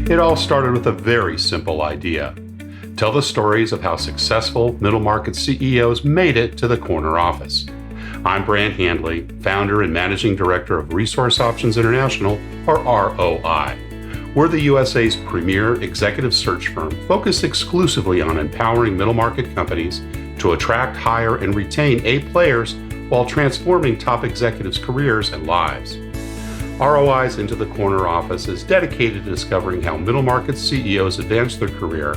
It all started with a very simple idea. Tell the stories of how successful middle market CEOs made it to the corner office. I'm Brant Handley, founder and managing director of Resource Options International, or ROI. We're the USA's premier executive search firm focused exclusively on empowering middle market companies to attract, hire, and retain A players while transforming top executives' careers and lives. ROI's Into the Corner office is dedicated to discovering how middle market CEOs advance their career,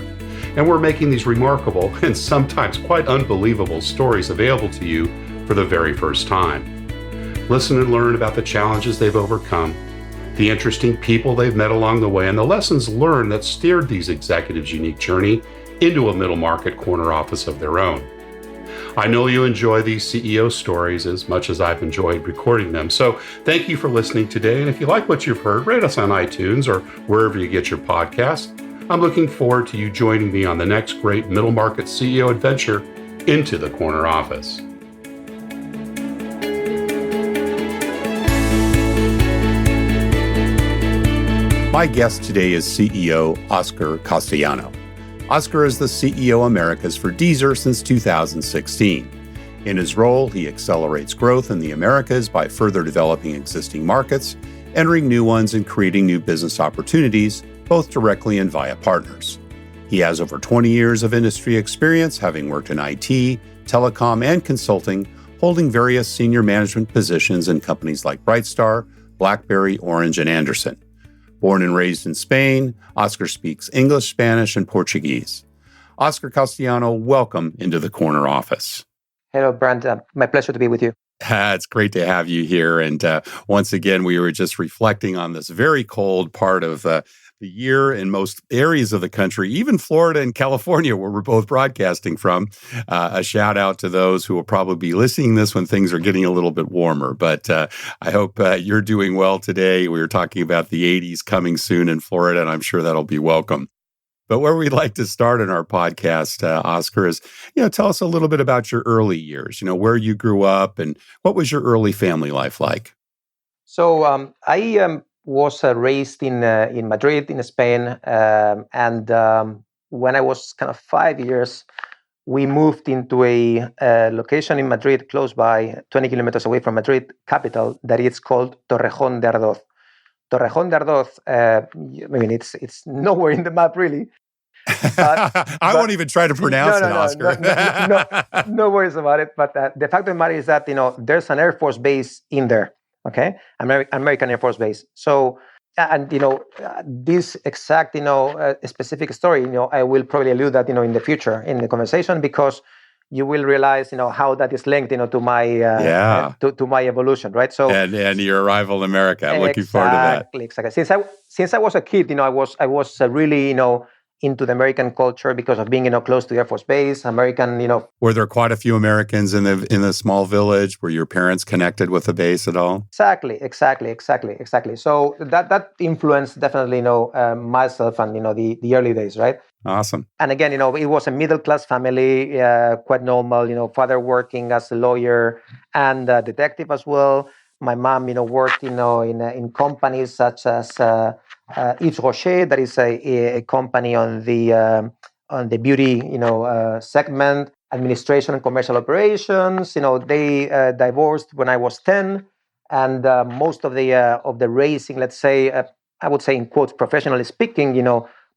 and we're making these remarkable and sometimes quite unbelievable stories available to you for the very first time. Listen and learn about the challenges they've overcome, the interesting people they've met along the way, and the lessons learned that steered these executives' unique journey into a middle market corner office of their own. I know you enjoy these CEO stories as much as I've enjoyed recording them, so thank you for listening today. And if you like what you've heard, rate us on iTunes or wherever you get your podcasts. I'm looking forward to you joining me on the next great middle market CEO adventure into the corner office. My guest today is CEO Oscar Castellano. Oscar is the CEO Americas for Deezer since 2016. In his role, he accelerates growth in the Americas by further developing existing markets, entering new ones, and creating new business opportunities, both directly and via partners. He has over 20 years of industry experience, having worked in IT, telecom, and consulting, holding various senior management positions in companies like Brightstar, BlackBerry, Orange, and Andersen. Born and raised in Spain, Oscar speaks English, Spanish, and Portuguese. Oscar Castellano, welcome into the corner office. Hello, Brent. My pleasure to be with you. It's great to have you here. And once again, we were just reflecting on this very cold part of the year in most areas of the country, even Florida and California, where we're both broadcasting from. A shout out to those who will probably be listening to this when things are getting a little bit warmer. But I hope you're doing well today. We were talking about the 80s coming soon in Florida, and I'm sure that'll be welcome. But where we'd like to start in our podcast, Oscar, is, tell us a little bit about your early years, where you grew up and what was your early family life like? So I was raised in Madrid, in Spain. And when I was kind of 5 years, we moved into a location in Madrid, close by, 20 kilometers away from Madrid capital, that is called Torrejón de Ardoz. Torrejón de Ardoz, it's nowhere in the map, really. I won't even try to pronounce it, Oscar. No worries about it. But the fact of the matter is that, there's an Air Force base in there, okay? American Air Force Base. So, and, this exact, specific story, I will probably allude that, in the future in the conversation, because you will realize, how that is linked, to my to my evolution, right? So and your arrival in America. I'm looking forward to that. Exactly. Since I was a kid, I was really, into the American culture because of being, close to the Air Force Base, American, Were there quite a few Americans in the small village? Were your parents connected with the base at all? Exactly. So that influenced definitely, myself and, the early days, right? Awesome. And again, it was a middle-class family, quite normal, father working as a lawyer and a detective as well. My mom, worked, in companies such as Yves Rocher, that is a company on the beauty, segment, administration and commercial operations. They divorced when I was 10, and most of the racing, let's say, I would say in quotes, professionally speaking,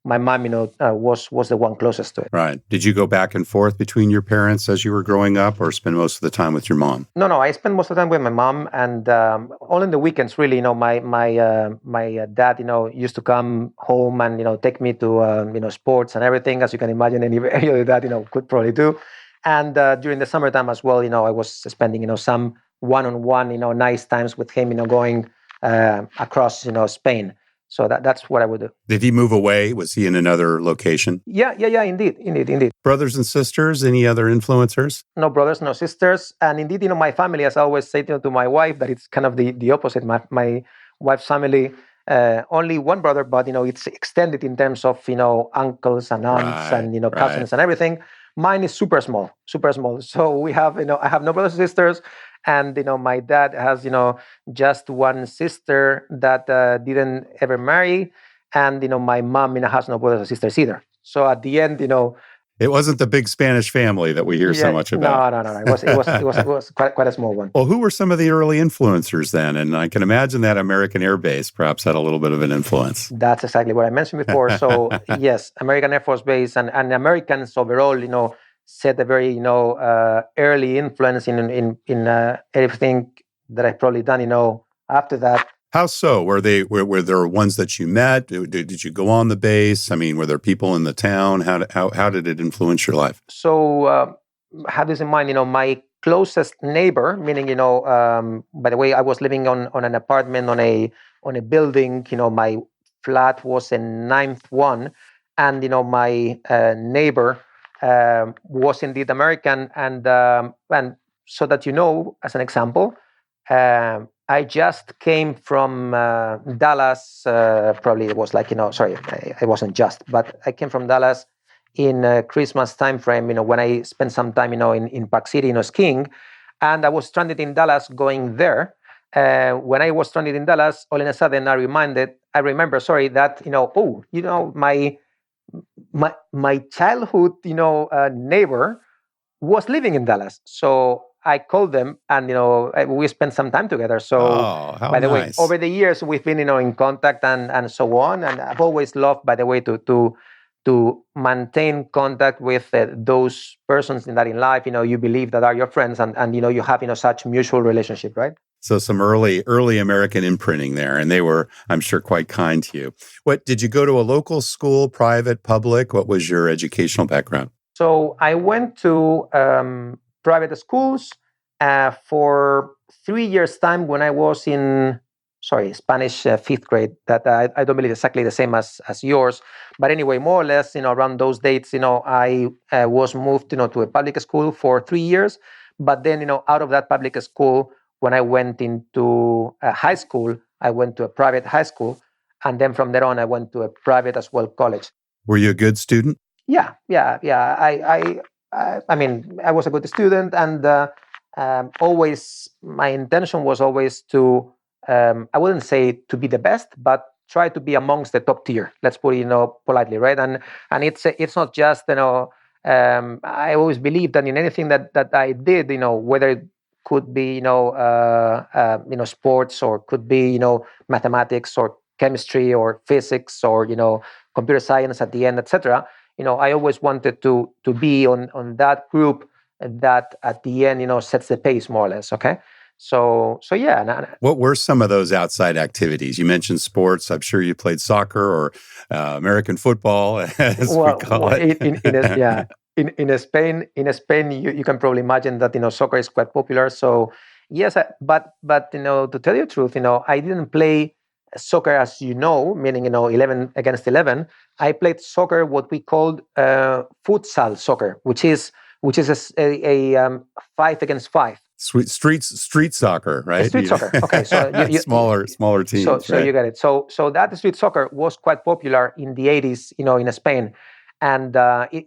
my mom, was the one closest to it. Right. Did you go back and forth between your parents as you were growing up, or spend most of the time with your mom? No. I spent most of the time with my mom, and all in the weekends, really. My dad, used to come home and take me to sports and everything, as you can imagine. Any other dad, could probably do. And during the summertime as well, I was spending some one-on-one, nice times with him, going across, Spain. So that's what I would do. Did he move away? Was he in another location? Yeah, indeed. Brothers and sisters, any other influencers? No brothers, no sisters. And indeed, my family, as I always say to my wife, that it's kind of the opposite. My wife's family, only one brother, but, it's extended in terms of, uncles and aunts and, cousins and everything. Mine is super small. So we have, I have no brothers and sisters. And, my dad has, just one sister that didn't ever marry. and my mom has no brothers or sisters either. So at the end, it wasn't the big Spanish family that we hear so much about. No. It was quite a small one. Well, who were some of the early influencers then? And I can imagine that American Air Base perhaps had a little bit of an influence. That's exactly what I mentioned before. So yes, American Air Force Base and Americans overall, set a very early influence in everything that I've probably done. After that. How so? Were there ones that you met? Did you go on the base? I mean, were there people in the town? How did it influence your life? So have this in mind. My closest neighbor, meaning by the way, I was living on an apartment on a building. My flat was a ninth one, and my neighbor was indeed American, and so that as an example. I just came from Dallas. Probably it was like sorry, I wasn't just, but I came from Dallas in Christmas time frame. When I spent some time, in Park City, skiing, and I was stranded in Dallas going there. When I was stranded in Dallas, all of a sudden I remember, that my childhood, neighbor was living in Dallas. So I called them, and we spent some time together. So, by the way, over the years we've been in contact and so on. And I've always loved, by the way, to maintain contact with those persons that in life you believe that are your friends, and you have such mutual relationship, right? So some early American imprinting there, and they were, I'm sure, quite kind to you. What did you go to a local school, private, public? What was your educational background? So I went to private schools for 3 years' time when I was in, Spanish fifth grade. That I don't believe exactly the same as yours. But anyway, more or less, around those dates, I was moved, to a public school for 3 years. But then, out of that public school, when I went into high school, I went to a private high school. And then from there on, I went to a private as well college. Were you a good student? Yeah. I mean, I was a good student, and always my intention was always to, I wouldn't say to be the best, but try to be amongst the top tier. Let's put it, politely, right? And it's not just, I always believed that in anything that I did, whether it could be, sports, or could be, mathematics or chemistry or physics or, computer science at the end, etc. I always wanted to be on that group that at the end, sets the pace more or less. Okay. So yeah. What were some of those outside activities? You mentioned sports. I'm sure you played soccer or American football, as we call it. In Spain, you can probably imagine that soccer is quite popular. So yes, but to tell you the truth, I didn't play soccer as meaning 11 against 11. I played soccer, what we called futsal soccer, which is a 5 against 5. Street soccer, right? Street soccer. Okay, so smaller teams. So you get it. So that street soccer was quite popular in the 80s, in Spain, and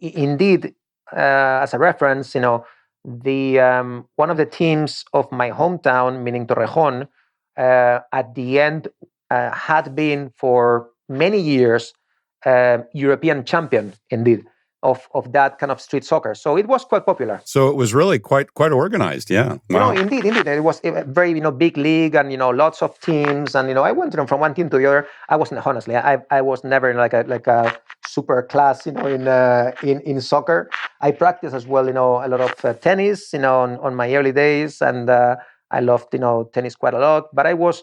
indeed, as a reference, the one of the teams of my hometown, meaning Torrejón, at the end had been for many years European champion, indeed, of that kind of street soccer. So it was quite popular. So it was really quite organized, yeah. Wow. Indeed. It was a very very big, and lots of teams, and I went from one team to the other. I wasn't, honestly, I was never like a super class in soccer. I practiced as well a lot of tennis on my early days, and I loved tennis quite a lot. But I was